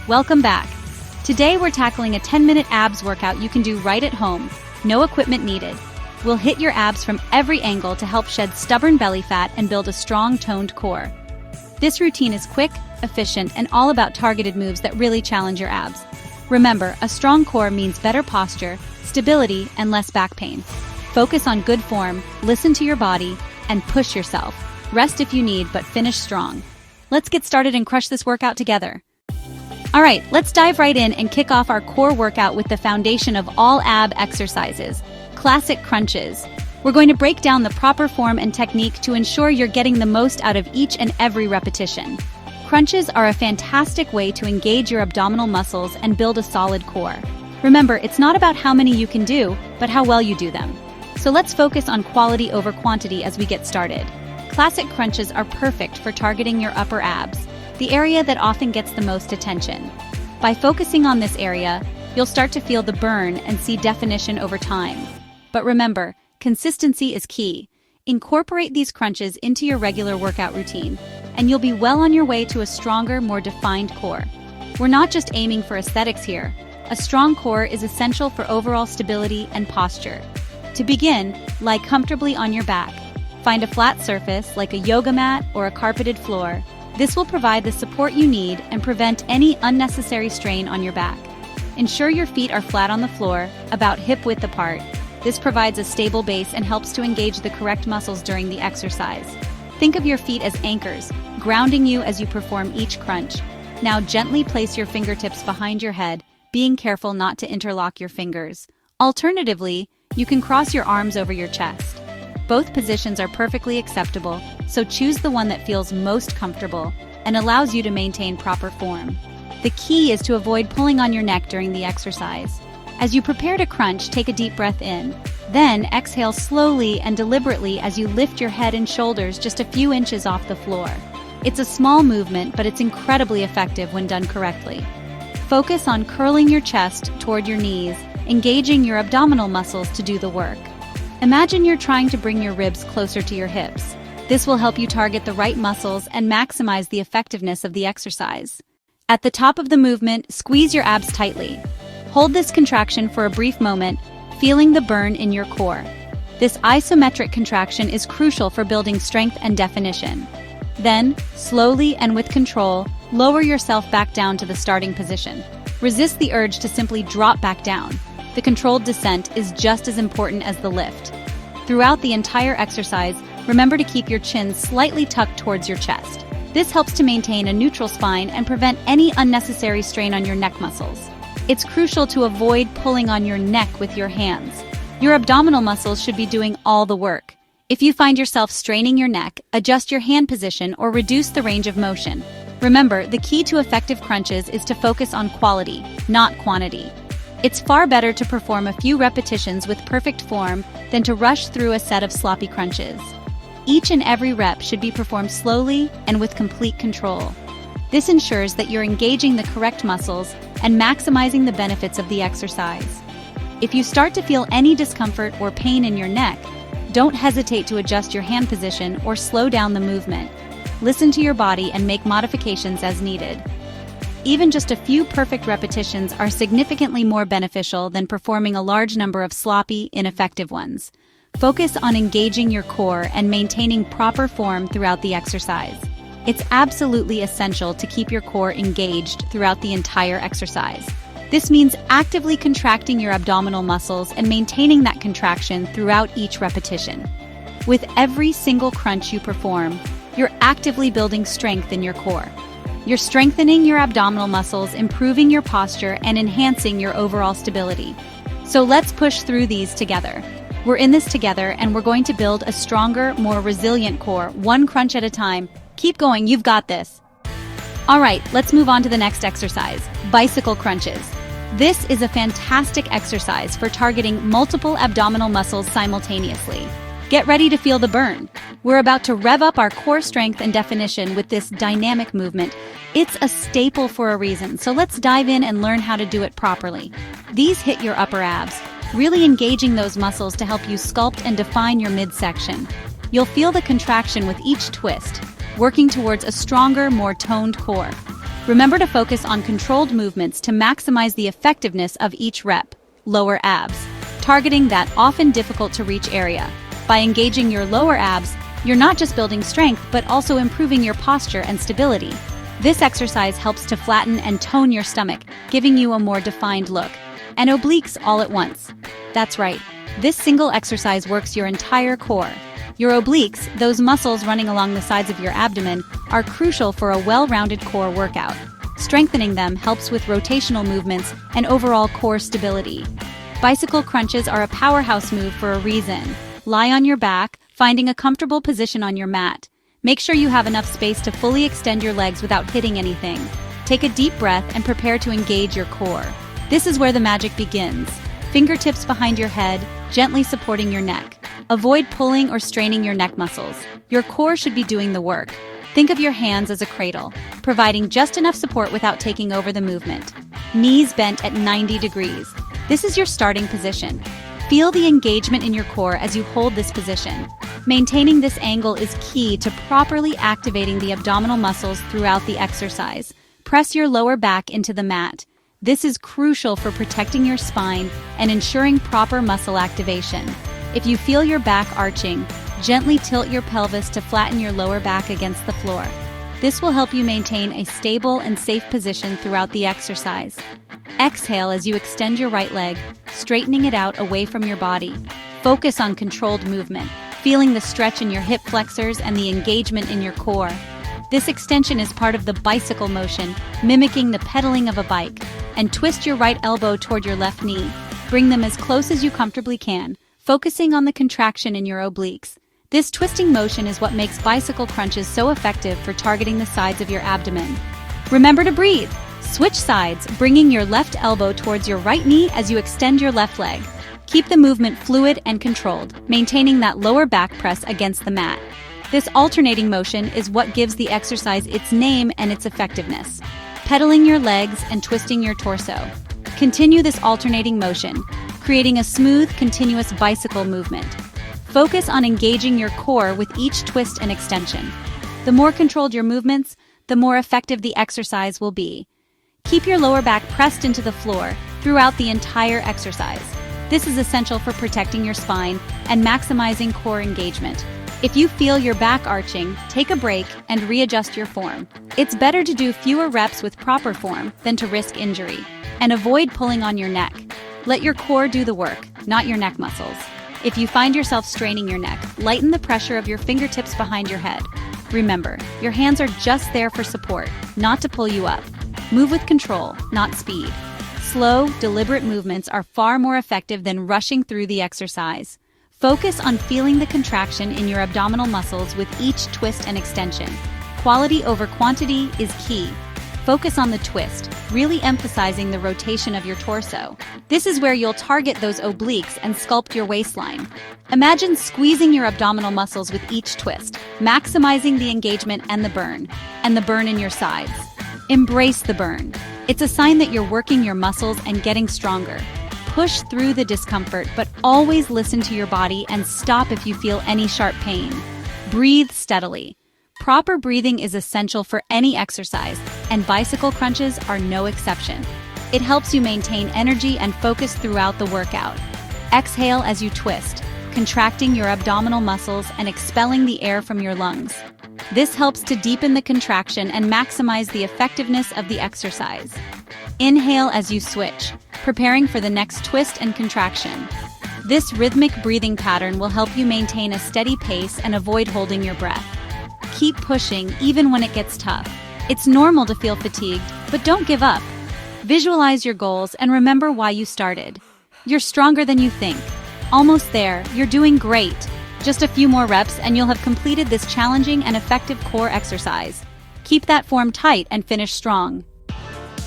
Welcome back. Today we're tackling a 10-minute abs workout you can do right at home. No equipment needed. We'll hit your abs from every angle to help shed stubborn belly fat and build a strong, toned core. This routine is quick, efficient, and all about targeted moves that really challenge your abs. Remember, a strong core means better posture, stability, and less back pain. Focus on good form, listen to your body, and push yourself. Rest if you need, but finish strong. Let's get started and crush this workout together. All right, let's dive right in and kick off our core workout with the foundation of all ab exercises, classic crunches. We're going to break down the proper form and technique to ensure you're getting the most out of each and every repetition. Crunches are a fantastic way to engage your abdominal muscles and build a solid core. Remember, it's not about how many you can do, but how well you do them. So let's focus on quality over quantity as we get started. Classic crunches are perfect for targeting your upper abs, the area that often gets the most attention. By focusing on this area, you'll start to feel the burn and see definition over time. But remember, consistency is key. Incorporate these crunches into your regular workout routine, and you'll be well on your way to a stronger, more defined core. We're not just aiming for aesthetics here. A strong core is essential for overall stability and posture. To begin, lie comfortably on your back. Find a flat surface like a yoga mat or a carpeted floor. This will provide the support you need and prevent any unnecessary strain on your back. Ensure your feet are flat on the floor, about hip-width apart. This provides a stable base and helps to engage the correct muscles during the exercise. Think of your feet as anchors, grounding you as you perform each crunch. Now gently place your fingertips behind your head, being careful not to interlock your fingers. Alternatively, you can cross your arms over your chest. Both positions are perfectly acceptable, so choose the one that feels most comfortable and allows you to maintain proper form. The key is to avoid pulling on your neck during the exercise. As you prepare to crunch, take a deep breath in. Then exhale slowly and deliberately as you lift your head and shoulders just a few inches off the floor. It's a small movement, but it's incredibly effective when done correctly. Focus on curling your chest toward your knees, engaging your abdominal muscles to do the work. Imagine you're trying to bring your ribs closer to your hips. This will help you target the right muscles and maximize the effectiveness of the exercise. At the top of the movement, squeeze your abs tightly. Hold this contraction for a brief moment, feeling the burn in your core. This isometric contraction is crucial for building strength and definition. Then, slowly and with control, lower yourself back down to the starting position. Resist the urge to simply drop back down. The controlled descent is just as important as the lift. Throughout the entire exercise, remember to keep your chin slightly tucked towards your chest. This helps to maintain a neutral spine and prevent any unnecessary strain on your neck muscles. It's crucial to avoid pulling on your neck with your hands. Your abdominal muscles should be doing all the work. If you find yourself straining your neck, adjust your hand position or reduce the range of motion. Remember, the key to effective crunches is to focus on quality, not quantity. It's far better to perform a few repetitions with perfect form than to rush through a set of sloppy crunches. Each and every rep should be performed slowly and with complete control. This ensures that you're engaging the correct muscles and maximizing the benefits of the exercise. If you start to feel any discomfort or pain in your neck, don't hesitate to adjust your hand position or slow down the movement. Listen to your body and make modifications as needed. Even just a few perfect repetitions are significantly more beneficial than performing a large number of sloppy, ineffective ones. Focus on engaging your core and maintaining proper form throughout the exercise. It's absolutely essential to keep your core engaged throughout the entire exercise. This means actively contracting your abdominal muscles and maintaining that contraction throughout each repetition. With every single crunch you perform, you're actively building strength in your core. You're strengthening your abdominal muscles, improving your posture, and enhancing your overall stability. So let's push through these together. We're in this together, and we're going to build a stronger, more resilient core, one crunch at a time. Keep going, you've got this. All right, let's move on to the next exercise, bicycle crunches. This is a fantastic exercise for targeting multiple abdominal muscles simultaneously. Get ready to feel the burn. We're about to rev up our core strength and definition with this dynamic movement. It's a staple for a reason, so let's dive in and learn how to do it properly. These hit your upper abs, really engaging those muscles to help you sculpt and define your midsection. You'll feel the contraction with each twist, working towards a stronger, more toned core. Remember to focus on controlled movements to maximize the effectiveness of each rep, lower abs, targeting that often difficult to reach area. By engaging your lower abs, you're not just building strength, but also improving your posture and stability. This exercise helps to flatten and tone your stomach, giving you a more defined look. And obliques all at once. That's right, this single exercise works your entire core. Your obliques, those muscles running along the sides of your abdomen, are crucial for a well-rounded core workout. Strengthening them helps with rotational movements and overall core stability. Bicycle crunches are a powerhouse move for a reason. Lie on your back, finding a comfortable position on your mat. Make sure you have enough space to fully extend your legs without hitting anything. Take a deep breath and prepare to engage your core. This is where the magic begins. Fingertips behind your head, gently supporting your neck. Avoid pulling or straining your neck muscles. Your core should be doing the work. Think of your hands as a cradle, providing just enough support without taking over the movement. Knees bent at 90 degrees. This is your starting position. Feel the engagement in your core as you hold this position. Maintaining this angle is key to properly activating the abdominal muscles throughout the exercise. Press your lower back into the mat. This is crucial for protecting your spine and ensuring proper muscle activation. If you feel your back arching, gently tilt your pelvis to flatten your lower back against the floor. This will help you maintain a stable and safe position throughout the exercise. Exhale as you extend your right leg, straightening it out away from your body. Focus on controlled movement, feeling the stretch in your hip flexors and the engagement in your core. This extension is part of the bicycle motion, mimicking the pedaling of a bike. And twist your right elbow toward your left knee. Bring them as close as you comfortably can, focusing on the contraction in your obliques. This twisting motion is what makes bicycle crunches so effective for targeting the sides of your abdomen. Remember to breathe. Switch sides, bringing your left elbow towards your right knee as you extend your left leg. Keep the movement fluid and controlled, maintaining that lower back press against the mat. This alternating motion is what gives the exercise its name and its effectiveness. Pedaling your legs and twisting your torso. Continue this alternating motion, creating a smooth, continuous bicycle movement. Focus on engaging your core with each twist and extension. The more controlled your movements, the more effective the exercise will be. Keep your lower back pressed into the floor throughout the entire exercise. This is essential for protecting your spine and maximizing core engagement. If you feel your back arching, take a break and readjust your form. It's better to do fewer reps with proper form than to risk injury. And avoid pulling on your neck. Let your core do the work, not your neck muscles. If you find yourself straining your neck, lighten the pressure of your fingertips behind your head. Remember, your hands are just there for support, not to pull you up. Move with control, not speed. Slow, deliberate movements are far more effective than rushing through the exercise. Focus on feeling the contraction in your abdominal muscles with each twist and extension. Quality over quantity is key. Focus on the twist, really emphasizing the rotation of your torso. This is where you'll target those obliques and sculpt your waistline. Imagine squeezing your abdominal muscles with each twist, maximizing the engagement and the burn in your sides. Embrace the burn. It's a sign that you're working your muscles and getting stronger. Push through the discomfort, but always listen to your body and stop if you feel any sharp pain. Breathe steadily. Proper breathing is essential for any exercise, and bicycle crunches are no exception. It helps you maintain energy and focus throughout the workout. Exhale as you twist, contracting your abdominal muscles and expelling the air from your lungs. This helps to deepen the contraction and maximize the effectiveness of the exercise. Inhale as you switch, preparing for the next twist and contraction. This rhythmic breathing pattern will help you maintain a steady pace and avoid holding your breath. Keep pushing even when it gets tough. It's normal to feel fatigued, but don't give up. Visualize your goals and remember why you started. You're stronger than you think. Almost there, you're doing great. Just a few more reps and you'll have completed this challenging and effective core exercise. Keep that form tight and finish strong.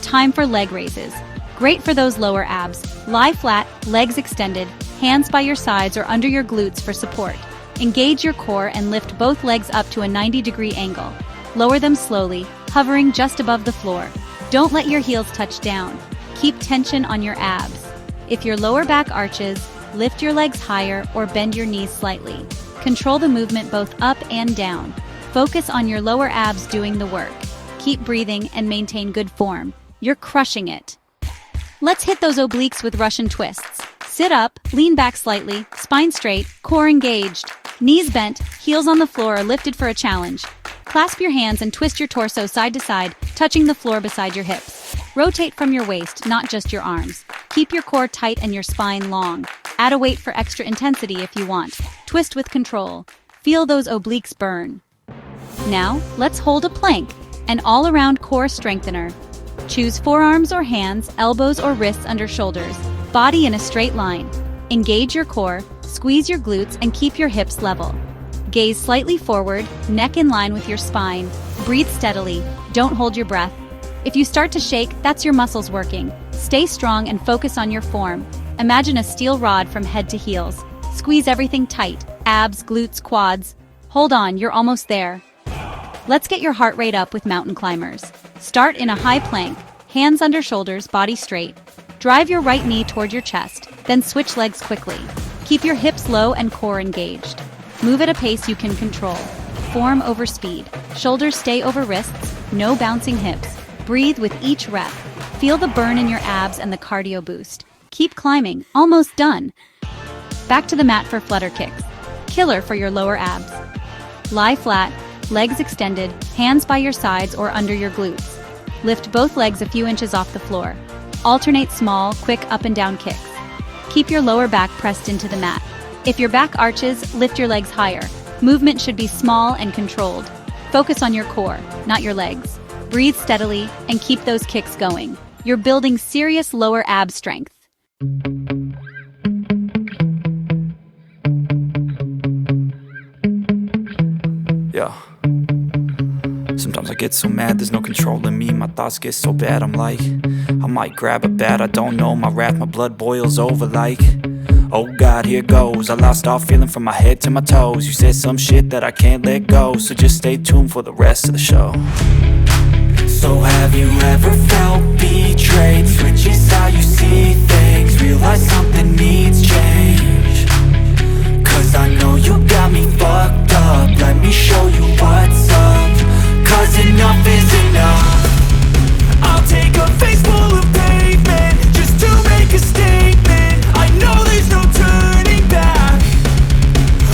Time for leg raises. Great for those lower abs. Lie flat, legs extended, hands by your sides or under your glutes for support. Engage your core and lift both legs up to a 90-degree angle. Lower them slowly, hovering just above the floor. Don't let your heels touch down. Keep tension on your abs. If your lower back arches, lift your legs higher or bend your knees slightly. Control the movement both up and down. Focus on your lower abs doing the work. Keep breathing and maintain good form. You're crushing it. Let's hit those obliques with Russian twists. Sit up, lean back slightly, spine straight, core engaged. Knees bent, heels on the floor or lifted for a challenge. Clasp your hands and twist your torso side to side, touching the floor beside your hips. Rotate from your waist, not just your arms. Keep your core tight and your spine long. Add a weight for extra intensity if you want. Twist with control. Feel those obliques burn. Now, let's hold a plank, an all-around core strengthener. Choose forearms or hands, elbows or wrists under shoulders. Body in a straight line. Engage your core, squeeze your glutes, and keep your hips level. Gaze slightly forward, neck in line with your spine. Breathe steadily. Don't hold your breath. If you start to shake, that's your muscles working. Stay strong and focus on your form. Imagine a steel rod from head to heels. Squeeze everything tight. Abs, glutes, quads. Hold on, you're almost there. Let's get your heart rate up with mountain climbers. Start in a high plank, hands under shoulders, body straight. Drive your right knee toward your chest, then switch legs quickly. Keep your hips low and core engaged. Move at a pace you can control. Form over speed. Shoulders stay over wrists, no bouncing hips. Breathe with each rep. Feel the burn in your abs and the cardio boost. Keep climbing, almost done. Back to the mat for flutter kicks. Killer for your lower abs. Lie flat, legs extended, hands by your sides or under your glutes. Lift both legs a few inches off the floor. Alternate small, quick up and down kicks. Keep your lower back pressed into the mat. If your back arches, lift your legs higher. Movement should be small and controlled. Focus on your core, not your legs. Breathe steadily and keep those kicks going. You're building serious lower ab strength. Yeah. Sometimes I get so mad, there's no controlling me. My thoughts get so bad, I'm like, I might grab a bat, I don't know. My wrath, my blood boils over like, oh God, here goes. I lost all feeling from my head to my toes. You said some shit that I can't let go, so just stay tuned for the rest of the show. So have you ever felt betrayed? Switches how you see things, realize something needs change. Cause I know you got me fucked up, let me show you what's up. Cause enough is enough. I'll take a face full of pavement just to make a statement. I know there's no turning back.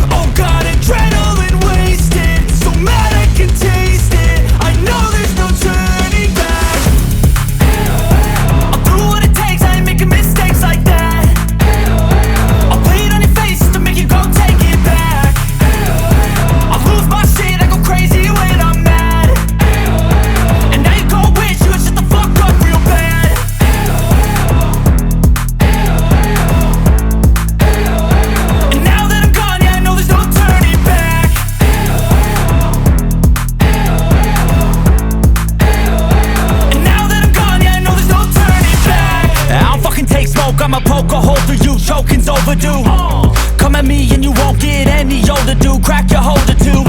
Oh God, adrenaline wasted, so mad I can taste it. I know there's no turning back. I'll do what it takes, I ain't making mistakes like that. I'll play it on your face to make you go take it back. I'll lose my shit, I go crazy when I'm mad. And now you go wish you would shut the fuck up real bad. And now that I'm gone, yeah, I know there's no turning back. And now that I'm gone, yeah, I know there's no turning back. I don't fucking take smoke, I'ma poke a hole through you, choking's overdue. Come at me and you won't get any older, dude. Crack your holder too.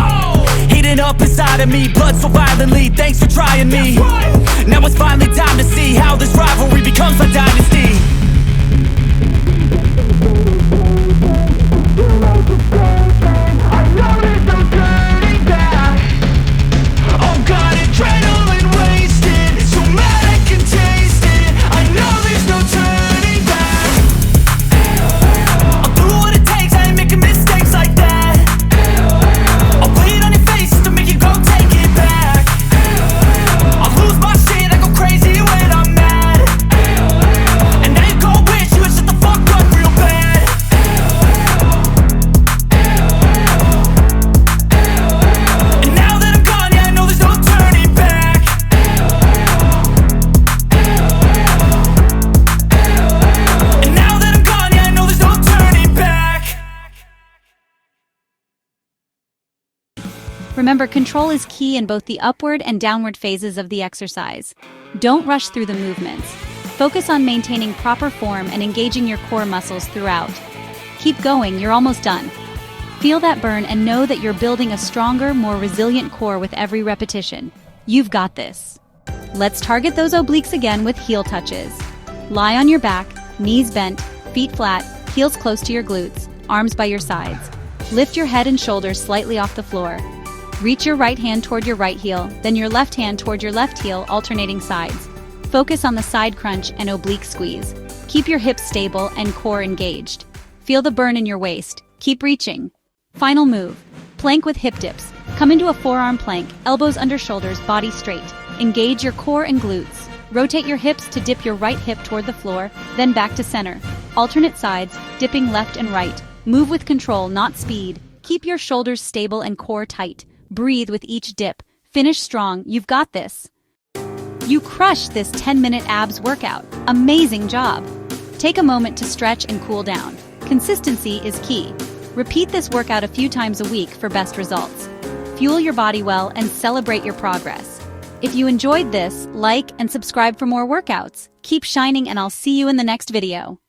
Heating up inside of me, blood so violently. Thanks for trying me. Now it's finally time to see how this rivalry becomes a dynasty. I know there's no turning back. Oh God, adrenaline wasted, so mad I can taste it. I know there's no turning back. I'll do what it takes, I ain't making mistakes like that. I'll play it on your face to make you go take it back. I'll lose my shit, I go crazy when I'm mad. And now you go wish you would shut the fuck up real bad. And now that I'm gone, yeah, I know there's no turning back. And now that I'm gone, yeah, I know there's no turning back. Remember, control is key in both the upward and downward phases of the exercise. Don't rush through the movements. Focus on maintaining proper form and engaging your core muscles throughout. Keep going, you're almost done. Feel that burn and know that you're building a stronger, more resilient core with every repetition. You've got this. Let's target those obliques again with heel touches. Lie on your back, knees bent, feet flat, heels close to your glutes, arms by your sides. Lift your head and shoulders slightly off the floor. Reach your right hand toward your right heel, then your left hand toward your left heel, alternating sides. Focus on the side crunch and oblique squeeze. Keep your hips stable and core engaged. Feel the burn in your waist. Keep reaching. Final move. Plank with hip dips. Come into a forearm plank, elbows under shoulders, body straight. Engage your core and glutes. Rotate your hips to dip your right hip toward the floor, then back to center. Alternate sides, dipping left and right. Move with control, not speed. Keep your shoulders stable and core tight. Breathe with each dip. Finish strong. You've got this. You crushed this 10-minute abs workout. Amazing job. Take a moment to stretch and cool down. Consistency is key. Repeat this workout a few times a week for best results. Fuel your body well and celebrate your progress. If you enjoyed this, like and subscribe for more workouts. Keep shining and I'll see you in the next video.